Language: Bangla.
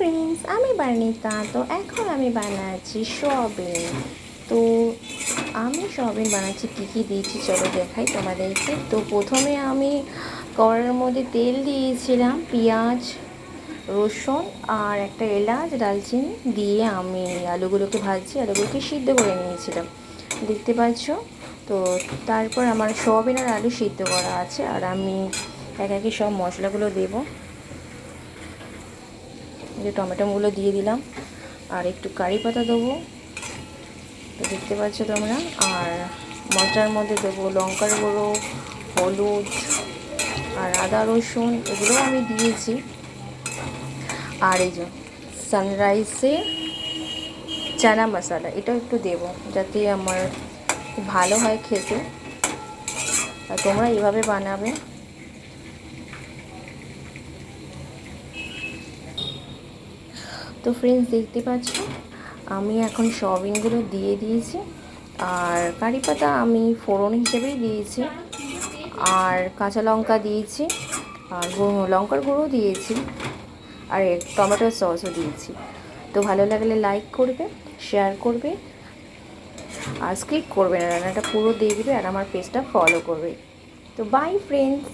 ফ্রেন্ডস, আমি বার্নিতা। তো এখন আমি বানাচ্ছি সয়াবিন। তো আমি সয়াবিন বানাচ্ছি, কী কী দিয়েছি চলো দেখাই তোমাদেরকে। তো প্রথমে আমি কড়াইয়ের মধ্যে তেল দিয়েছিলাম, পেঁয়াজ, রসুন আর একটা এলাচ, দারচিনি দিয়ে আমি আলুগুলোকে ভাজছি, আলুগুলোকে সিদ্ধ করে নিয়েছিলাম, দেখতে পাচ্ছ। তো তারপর আমার সয়াবিন আর আলু সিদ্ধ করা আছে, আর আমি এক একে সব মশলাগুলো দেবো। যে টমেটোগুলো দিয়ে দিলাম, আর একটু কারি পাতা দেবো, তো দেখতে পাচ্ছ তোমরা। আর মশলার মধ্যে দেবো লঙ্কার গুঁড়ো, হলুদ আর আদা রসুন, এগুলোও আমি দিয়েছি। আর এই যে সানরাইসের চানা মশলা, এটাও একটু দেবো যাতে আমার খুব ভালো হয় খেতে। আর তোমরা এইভাবে বানাবে। তো ফ্রেন্ডস দেখতে পাচ্ছ আমি এখন সয়াবিনগুলো দিয়ে দিয়েছি, আর কারি পাতা আমি ফোড়ন হিসেবেই দিয়েছি, আর কাঁচা লঙ্কা দিয়েছি, আর লঙ্কার গুঁড়ো দিয়েছি, আর টমেটো সসও দিয়েছি। তো ভালো লাগলে লাইক করবে, শেয়ার করবে, আর স্কিপ করবে না, রান্নাটা পুরো দেখবে আর আমার পেজটা ফলো করবে। তো বাই ফ্রেন্ডস।